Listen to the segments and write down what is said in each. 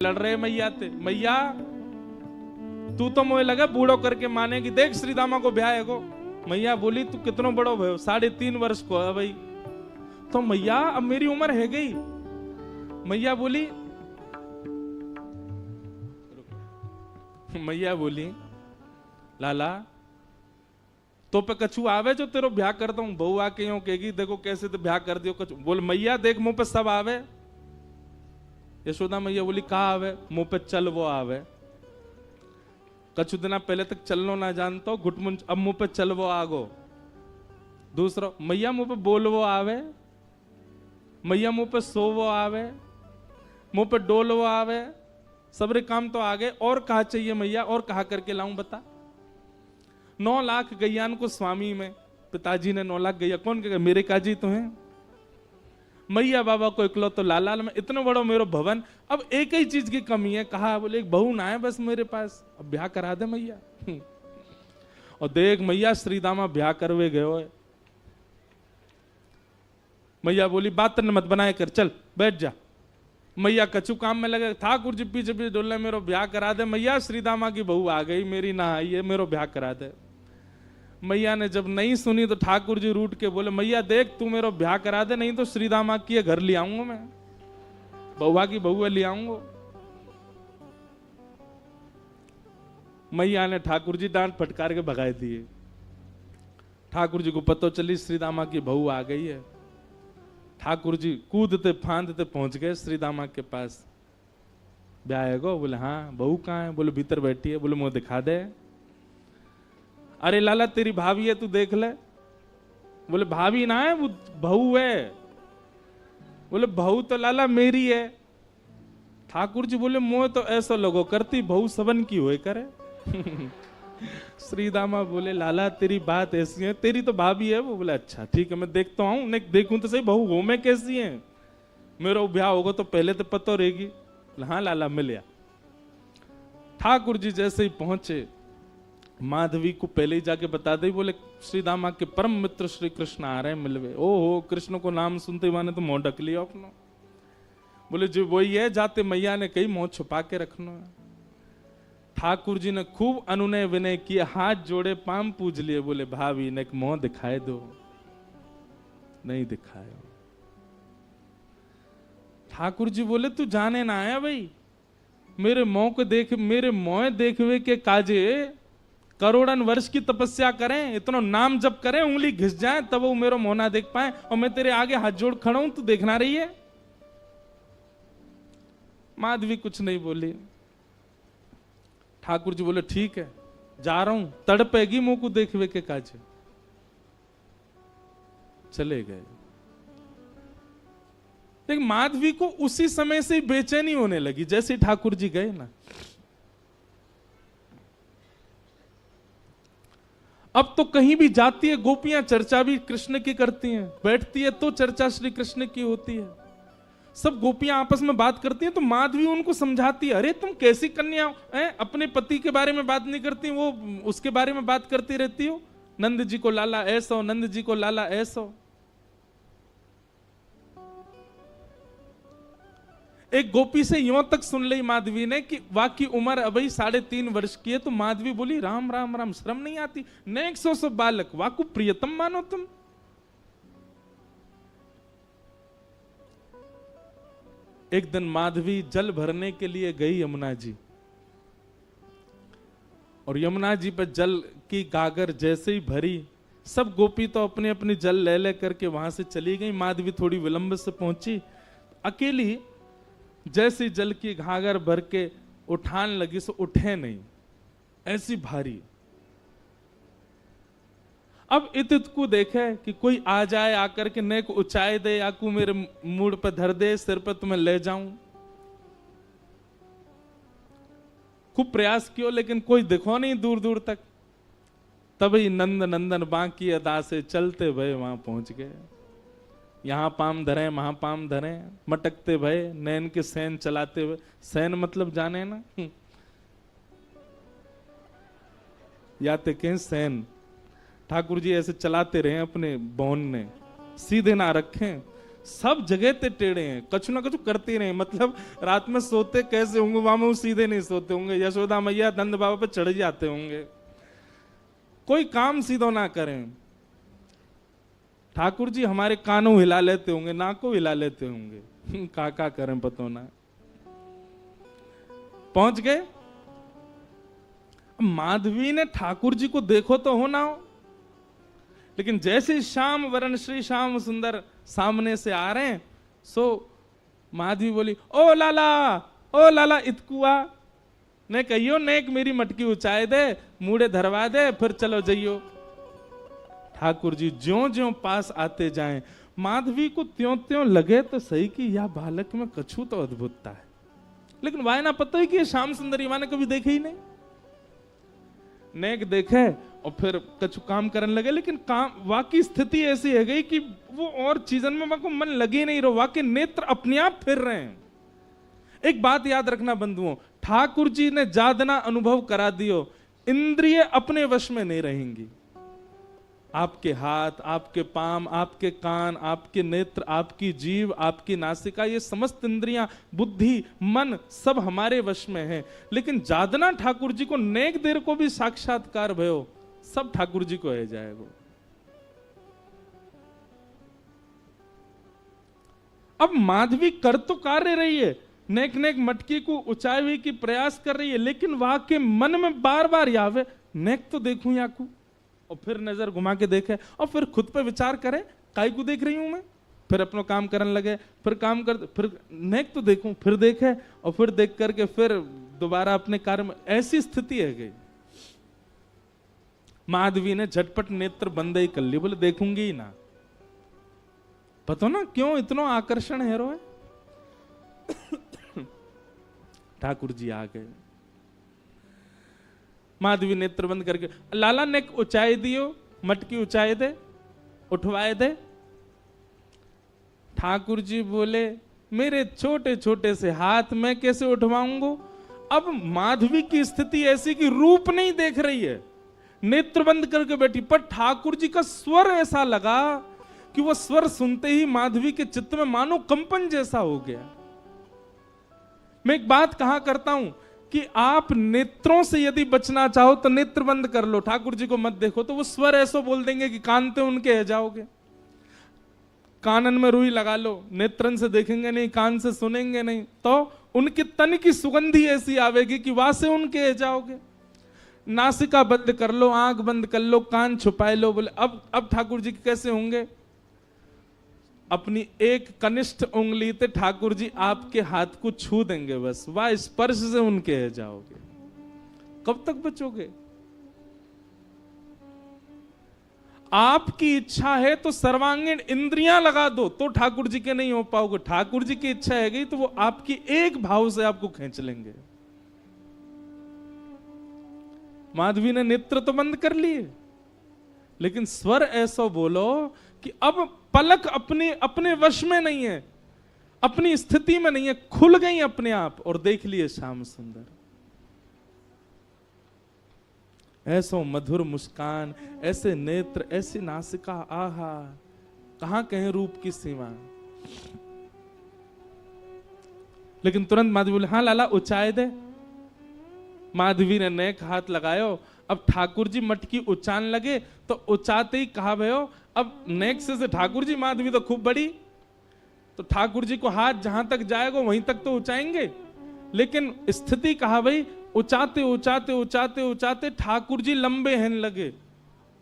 लड़ रहे मैया थे। मैया तू तो मुझे लगा बूढ़ो करके माने कि देख श्री दामा को ब्याह है को। मैया बोली तू कितनो बड़ो भयो, 3.5 वर्ष को है भाई। तो मैया अब मेरी उम्र है गई। मैया बोली लाला तो पे कछु आवे जो तेरो ब्याह करता हूं। बहू आके यूं कहेगी देखो कैसे तो ब्याह कर दियो कछु। बोल मैया देख मुंह पे सब आवे। यशोदा मैया बोली कहा आवे? मुंह पे चल वो आवे। कछु दिना पहले तक चलनो ना जानता हो घुटमुन, अब मुंह पे चल वो आगो। दूसरा मैया मुंह पे बोल वो आवे। मैया मुंह पे सो वो आवे। मुंह पे डोल वो आवे। सबरे काम तो आ गए, और कहा चाहिए मैया? और कहा करके लाऊं बता? 9 लाख गैयान को स्वामी में पिताजी ने 9 लाख गैया कौन कहेगा? मेरे काजी तो हैं। मैया बाबा को इकलो तो लाल में इतना बड़ा मेरा भवन। अब एक ही चीज की कमी है। कहा बोले एक बहू ना है बस मेरे पास, अब ब्याह करा दे मैया। और देख मैया श्री दामा ब्याह करवे गयो है। मैया बोली बात मत बनाए कर, चल बैठ जा। मैया कछु काम में लगे। ठाकुर जी पीछे पीछे डोलने मेरो ब्याह करा दे। मैया श्री दामा की बहू आ गई मेरी, ना आई है, मेरो ब्याह करा दे। मैया ने जब नहीं सुनी तो ठाकुर जी रूठ के बोले मैया देख तू मेरो ब्याह करा दे, नहीं तो श्री दामा की घर ले आऊंगा मैं, बउआ की बहू ले आऊंगा। मैया ने ठाकुर जी डांट फटकार के भगाए दिए। ठाकुर जी को पता चली श्री दामा की बहू आ गई है। ठाकुर जी कूदते फांदते पहुंच गए श्री दामा के पास। ब्याह है गो? बोले हाँ। बहू कहाँ है? बोले भीतर बैठी है। बोले मुंह दिखा दे। अरे लाला तेरी भाभी है तू देख ले। बोले भाभी ना है वो बहू है। बोले बहू तो लाला मेरी है। ठाकुर जी बोले मोह तो ऐसा लोगो करती बहू सबन की होए करे। श्री दामा बोले लाला तेरी बात ऐसी है, तेरी तो भाभी है वो। बोले अच्छा ठीक है मैं देखता हूं, नहीं देखूं तो सही बहू हो मैं कैसी है। मेरा ब्याह होगा तो पहले तो पता रहेगी। हाँ लाला मिल गया। ठाकुर जी जैसे ही पहुंचे माधवी को पहले ही जाके बता दे। बोले श्री दामा के परम मित्र श्री कृष्ण आ रहे हैं मिलवे। ओहो कृष्ण को नाम सुनते माने तो मुंह ढक लिया अपना। बोले जो वही है जाते मैया ने कही मुंह छुपा के रखना है। ठाकुर जी ने खूब अनुनय विनय किए, हाथ जोड़े पाम पूज लिए। बोले भाभी ने मुंह दिखाए दो। नहीं दिखाया। ठाकुर जी बोले तू जाने ना आया भाई, मेरे मुंह को देख, मेरे मुंह देखवे के काजे करोड़न वर्ष की तपस्या करें, इतना नाम जप करें, उंगली घिस जाए तब वो मेरा मुंह ना देख पाए, और मैं तेरे आगे हाथ जोड़ खड़ा हूं तू देखना रही है। माधवी कुछ नहीं बोली। ठाकुर जी बोले ठीक है जा रहा हूं, तड़पेगी मुंह को देखवे के काजे। चले गए। लेकिन माधवी को उसी समय से बेचैनी होने लगी जैसे ठाकुर जी गए ना। अब तो कहीं भी जाती है गोपियां चर्चा भी कृष्ण की करती हैं, बैठती है तो चर्चा श्री कृष्ण की होती है। सब गोपियां आपस में बात करती हैं तो माधवी उनको समझाती है, अरे तुम कैसी कन्या हैं, अपने पति के बारे में बात नहीं करती, वो उसके बारे में बात करती रहती हो। नंद जी को लाला ऐसा हो, नंद जी को लाला ऐसा हो। एक गोपी से यूं तक सुन ली माधवी ने कि वाकई उम्र अभी 3.5 वर्ष की है। तो माधवी बोली राम राम राम, शर्म नहीं आती? नेक सो बालक वाकु प्रियतम मानो तुम। एक दिन माधवी जल भरने के लिए गई यमुना जी, और यमुना जी पर जल की गागर जैसे ही भरी, सब गोपी तो अपने अपने जल ले ले करके वहां से चली गई। माधवी थोड़ी विलंब से पहुंची, अकेली जैसी जल की घाघर भर के उठान लगी सो उठे नहीं, ऐसी भारी। अब इत को देखे कि कोई आ जाए, आकर के नेक ऊंचाई दे, या को मेरे मूड पर धर दे, सिर पर तुम्हें ले जाऊं। खूब प्रयास किया लेकिन कोई दिखो नहीं दूर दूर तक। तभी नंद नंदन बांकी अदा से चलते भय वहां पहुंच गए। यहां पाम धरे वहां पाम धरे, मटकते भय नैन के सैन चलाते हुए। सैन मतलब जाने ना, याते कहीं सैन। ठाकुर जी ऐसे चलाते रहे अपने बौन ने, सीधे ना रखें, सब जगह ते टेढ़े हैं, कछु ना कछु करते रहे। मतलब रात में सोते कैसे होंगे, वहां सीधे नहीं सोते होंगे, यशोदा मैया नंद बाबा पे चढ़ जाते होंगे, कोई काम सीधो ना करें। ठाकुर जी हमारे कानों हिला लेते होंगे, नाकों हिला लेते होंगे, का करें पतो ना। पहुंच गए। माधवी ने ठाकुर जी को देखो तो हो ना हो, लेकिन जैसे श्याम वरण श्री श्याम सुंदर सामने से आ रहे हैं, सो माधवी बोली, ओ लाला इतकुआ ने कहियो, नेक मेरी मटकी उचाए दे, मूड़े धरवा दे, फिर चलो जइयो। ठाकुर जी ज्यों ज्यों पास आते जाएं, माधवी को त्यों त्यों लगे तो सही कि यह बालक में कछु तो अद्भुतता है, लेकिन वाय ना पता है कि ये श्याम सुंदर माँ ने कभी देखे ही नहीं। नेक देखे और फिर कछु काम करने लगे, लेकिन काम वाकई स्थिति ऐसी है गई कि वो और चीजन में को मन लगे नहीं रहो, वाकई नेत्र अपने आप फिर रहे हैं। एक बात याद रखना बंधुओं, ठाकुर जी ने जादना अनुभव करा दियो, इंद्रिय अपने वश में नहीं रहेंगी। आपके हाथ, आपके पाम, आपके कान, आपके नेत्र, आपकी जीभ, आपकी नासिका, ये समस्त इंद्रियां, बुद्धि, मन सब हमारे वश में है। लेकिन जादना ठाकुर जी को नेक देर को भी साक्षात्कार भयो, सब ठाकुर जी को है जाएगा। अब माधवी कर तो कार्य रही है, नेक नेक मटकी को ऊंचाई हुई की प्रयास कर रही है, लेकिन वहां के मन में बार बार यावे, नेक तो देखूं याकू, और फिर नजर घुमा के देखे, और फिर खुद पे विचार करे, काय को देख रही हूं मैं, फिर अपना काम करने लगे, फिर काम कर, फिर नेक तो देखूं, फिर देखे, और फिर देख करके फिर दोबारा अपने कार्य में, ऐसी स्थिति है गई। माधवी ने झटपट नेत्र बंद ही कर लिए, बोले देखूंगी ही ना। पता ना क्यों इतना आकर्षण है रो है। ठाकुर जी आ गए। माधवी नेत्र बंद करके, लाला नेक ऊंचाई दियो, मटकी ऊंचाई दे, उठवाए दे। ठाकुर जी बोले, मेरे छोटे छोटे से हाथ मैं कैसे उठवाऊंगा। अब माधवी की स्थिति ऐसी कि रूप नहीं देख रही है, नेत्र बंद करके बैठी, पर ठाकुर जी का स्वर ऐसा लगा कि वो स्वर सुनते ही माधवी के चित्त में मानो कंपन जैसा हो गया। मैं एक बात कहा करता हूं कि आप नेत्रों से यदि बचना चाहो तो नेत्र बंद कर लो, ठाकुर जी को मत देखो, तो वो स्वर ऐसा बोल देंगे कि कान पे उनके है जाओगे। कानन में रुई लगा लो, नेत्रन से देखेंगे नहीं, कान से सुनेंगे नहीं, तो उनके तन की सुगंधी ऐसी आवेगी कि वहां से उनके है जाओगे। नासिका बंद कर लो, आंख बंद कर लो, कान छुपाए लो। बोले अब ठाकुर जी कैसे होंगे। अपनी एक कनिष्ठ उंगली से ठाकुर जी आपके हाथ को छू देंगे, बस वह स्पर्श से उनके है जाओगे। कब तक बचोगे। आपकी इच्छा है तो सर्वांगीण इंद्रियां लगा दो, तो ठाकुर जी के नहीं हो पाओगे। ठाकुर जी की इच्छा है गई तो वो आपकी एक भाव से आपको खींच लेंगे। माधवी ने नेत्र तो बंद कर लिए, लेकिन स्वर ऐसा बोलो कि अब पलक अपने वश में नहीं है, अपनी स्थिति में नहीं है, खुल गई अपने आप और देख लिए श्याम सुंदर। ऐसो मधुर मुस्कान, ऐसे नेत्र, ऐसी नासिका, आहा, कहां कहें रूप की सीमा। लेकिन तुरंत माधवी बोले, हाँ लाला ऊंचाई दे। माधवी ने नेक हाथ लगायो। अब ठाकुर जी मटकी उचान लगे तो उचाते ही कहा भयो, अब नेक से ठाकुर जी, माधवी तो खूब बड़ी, तो ठाकुर जी को हाथ जहां तक जाएगा वहीं तक तो उचाएंगे। लेकिन स्थिति कहा भाई, उचाते उचाते उचाते उचाते ठाकुर जी लंबे हैं लगे,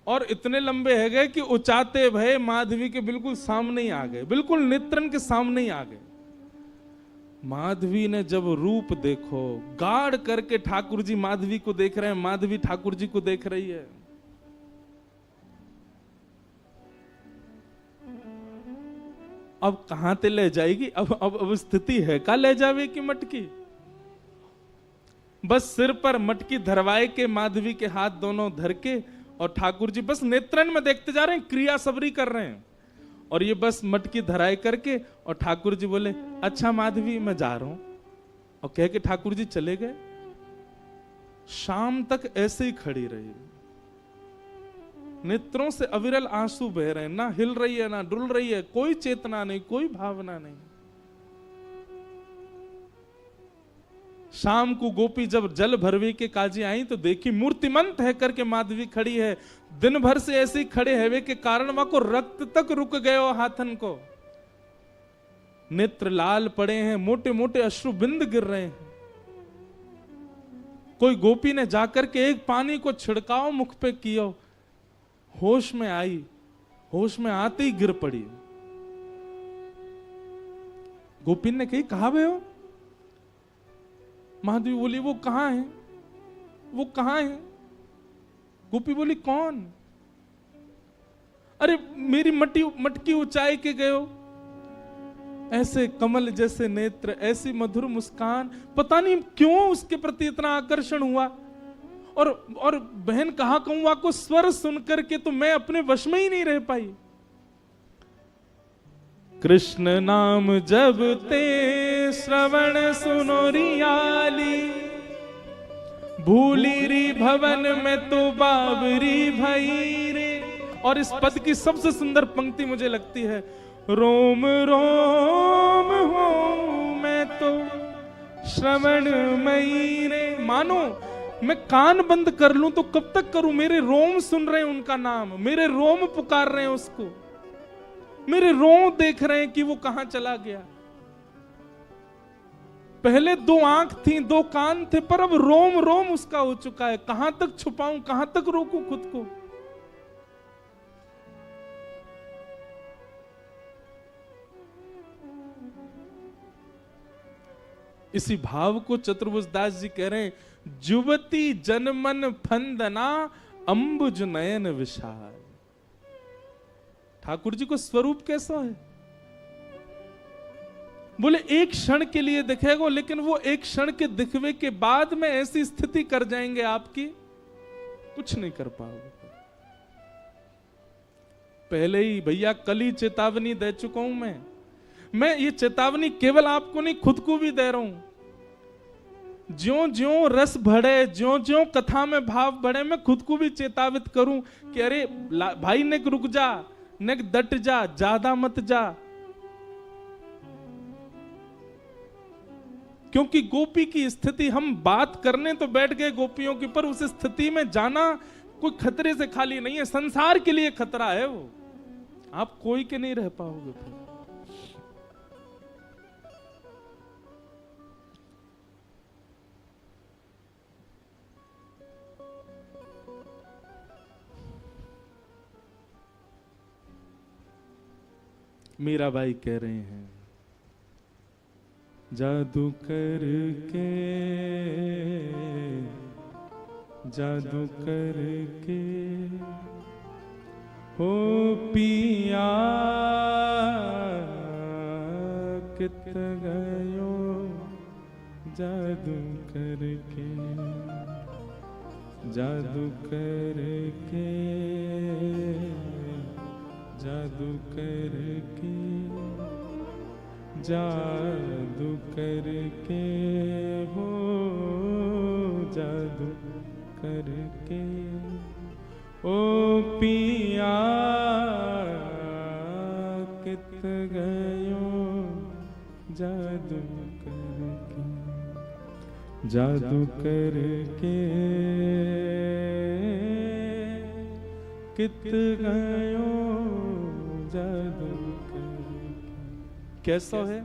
और इतने लंबे है गए कि उचाते भय माधवी के बिल्कुल सामने ही आ गए, बिल्कुल नेत्रन के सामने ही आ गए। माधवी ने जब रूप देखो, गाढ़ करके ठाकुर जी माधवी को देख रहे हैं, माधवी ठाकुर जी को देख रही है। अब कहां ते ले जाएगी। अब स्थिति है का ले जावे की मटकी। बस सिर पर मटकी धरवाए के माधवी के हाथ दोनों धर के, और ठाकुर जी बस नेत्रन में देखते जा रहे हैं, क्रिया सबरी कर रहे हैं, और ये बस मटकी धराई करके, और ठाकुर जी बोले, अच्छा माधवी मैं जा रहा हूं, और कह के ठाकुर जी चले गए। शाम तक ऐसे ही खड़ी रही। नेत्रों से अविरल आंसू बह रहे हैं, ना हिल रही है ना डुल रही है, कोई चेतना नहीं, कोई भावना नहीं। शाम को गोपी जब जल भरवी के काजी आई तो देखी मूर्तिमंत है करके माधवी खड़ी है। दिन भर से ऐसे ही खड़े हैवे के कारण वहां को रक्त तक रुक गयो हाथन को, नेत्र लाल पड़े हैं, मोटे मोटे अश्रु बिंद गिर रहे हैं। कोई गोपी ने जाकर के एक पानी को छिड़काव मुख पे किया, होश में आई, होश में आते ही गिर पड़ी। गोपी ने कही कहा वे हो? माधवी बोली वो कहां है, वो कहां है? गोपी बोली कौन? अरे मेरी मटकी ऊंचाई के गए हो, ऐसे कमल जैसे नेत्र, ऐसी मधुर मुस्कान, पता नहीं क्यों उसके प्रति इतना आकर्षण हुआ। और बहन कहा कहूं को स्वर सुनकर के तो मैं अपने वश में ही नहीं रह पाई। कृष्ण नाम जब ते श्रवण सुनो रियाली, भूली री भवन में तो बाबरी भई रे। और इस पद की सबसे सुंदर पंक्ति मुझे लगती है, रोम रोम हो मैं तो श्रवण मई रे। मानो मैं कान बंद कर लूं तो कब तक करूं, मेरे रोम सुन रहे हैं उनका नाम, मेरे रोम पुकार रहे हैं उसको, मेरे रोम देख रहे हैं कि वो कहां चला गया। पहले 2 आंख थी, 2 कान थे, पर अब रोम रोम उसका हो चुका है। कहां तक छुपाऊं, कहां तक रोकूं खुद को। इसी भाव को चतुर्भुज दास जी कह रहे हैं, जुवती जनमन फंदना अंबुज नयन विशाल। ठाकुर जी को स्वरूप कैसा है? बोले एक क्षण के लिए दिखेगा, लेकिन वो एक क्षण के दिखवे के बाद में ऐसी स्थिति कर जाएंगे आपकी, कुछ नहीं कर पाओगे। पहले ही भैया कल ही चेतावनी दे चुका हूं मैं ये चेतावनी केवल आपको नहीं, खुद को भी दे रहा हूं। ज्यों ज्यों रस बढ़े, ज्यों ज्यों कथा में भाव बढ़े, मैं खुद को भी चेतावित करूं कि अरे भाई ने रुक जा, ने डट जा, ज्यादा मत जा। क्योंकि गोपी की स्थिति, हम बात करने तो बैठ गए गोपियों की, पर उस स्थिति में जाना कोई खतरे से खाली नहीं है, संसार के लिए खतरा है वो। आप कोई के नहीं रह पाओगे फिर। मीराबाई कह रहे हैं, जादू करके, जादू करके हो पिया कित गयो, जादू करके, जादू करके, जादू करके, जादू करके हो, जादू करके ओ पिया कित गयो, जादू करके, जादू करके कित गयो, जादू करके। कैसा है?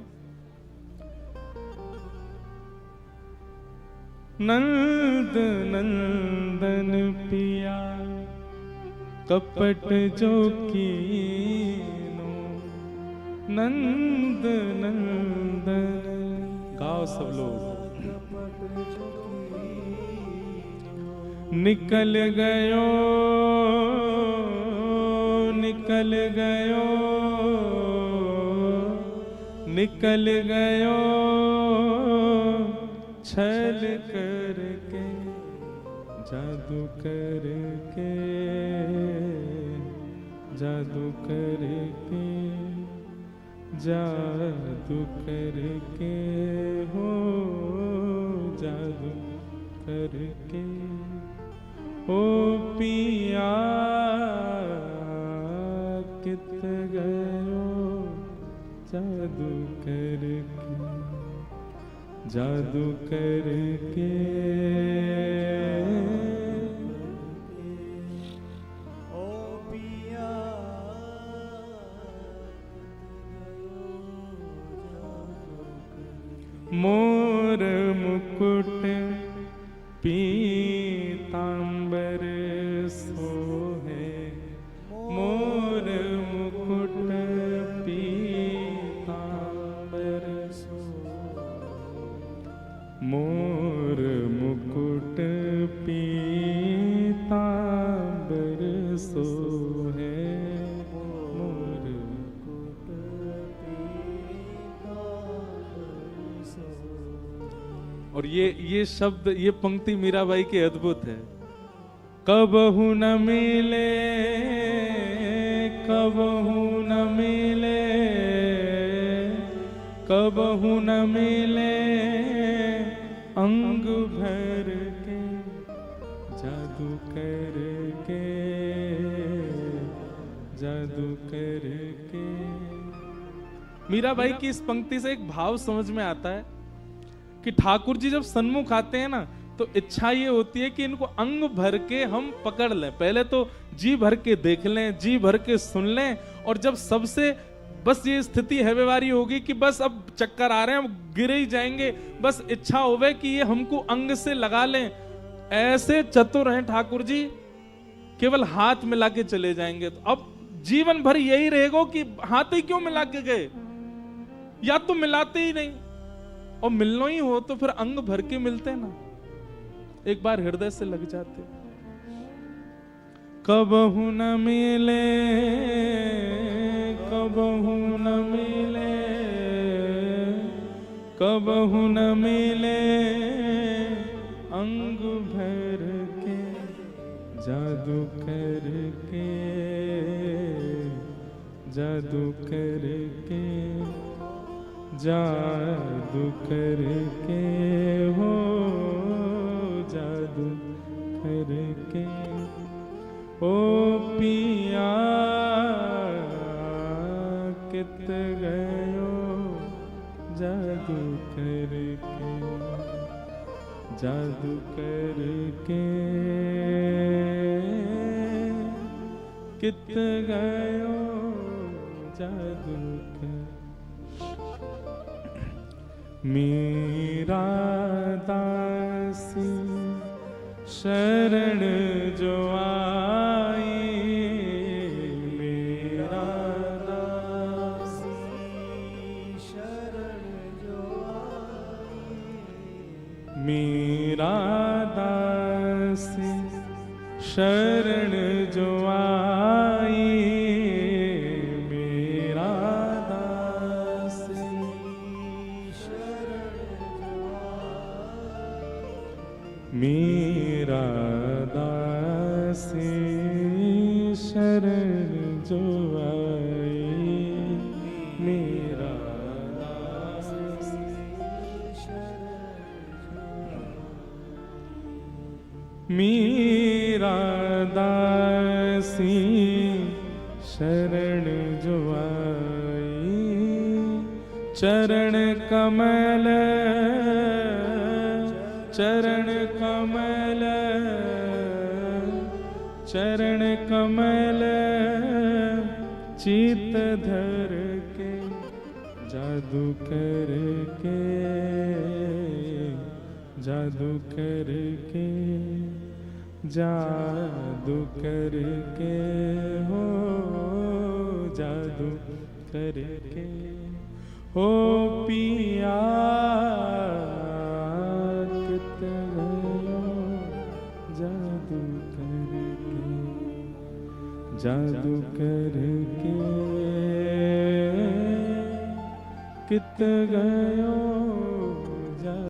नंद नंदन पिया कपट जो कीनो, नंद नंदन। गाओ सब लोग। निकल गयो, निकल गयो, निकल गयो छल करके, जादू करके, जादू करके, जादू करके हो, जादू करके ओ पिया कित गयो जादू करके, जादू करके। ओ पिया मोर मुकुट पीतांबर सोहे, मोर मुकुट पीतांबर सोहे, मोर मुकुट पीतांबर सोहे, मोर मुकुट पीतांबर सोहे। और ये शब्द, ये पंक्ति मीराबाई की अद्भुत है। कबहू न मिले, कबहू न मिले, कबहू न मिले अंग भर के जादू करके, जादू करके। मीराबाई की इस पंक्ति से एक भाव समझ में आता है कि ठाकुर जी जब सन्मुख आते हैं ना, तो इच्छा ये होती है कि इनको अंग भर के हम पकड़ लें। पहले तो जी भर के देख लें, जी भर के सुन लें, और जब सबसे बस ये स्थिति है व्यवहारी होगी कि बस अब चक्कर आ रहे हैं, हम गिर ही जाएंगे, बस इच्छा होवे कि ये हमको अंग से लगा लें। ऐसे चतुर हैं ठाकुर जी, केवल हाथ मिला के चले जाएंगे। तो अब जीवन भर यही रहेगा कि हाथ ही क्यों मिला के गए, या तो मिलाते ही नहीं, और मिलना ही हो तो फिर अंग भर के मिलते ना, एक बार हृदय से लग जाते। कबहू न मिले, कबहू न मिले, कबहू न मिले अंग भर के जादू करके, जादू करके, जादू करके हो, जादू करके। ओ पिया कित गयो जादू करके, जादू करके, कित गयो जादू करके। मेरा दासी शरण जो आई, मेरा दासी शरण जो आई, मेरा दासी शरण जो आई, मेरा दासी मेरा दासी शरण जो आई, मेरा दासी मेरा दासी शरण जो आई, चरण कमल, चरण कमल, चरण कमल चित धर के जादू करके, जादू करके, जादू करके हो, जादू करके। हो पिया कित गयो जादू करके, जादू करके, कित गयो।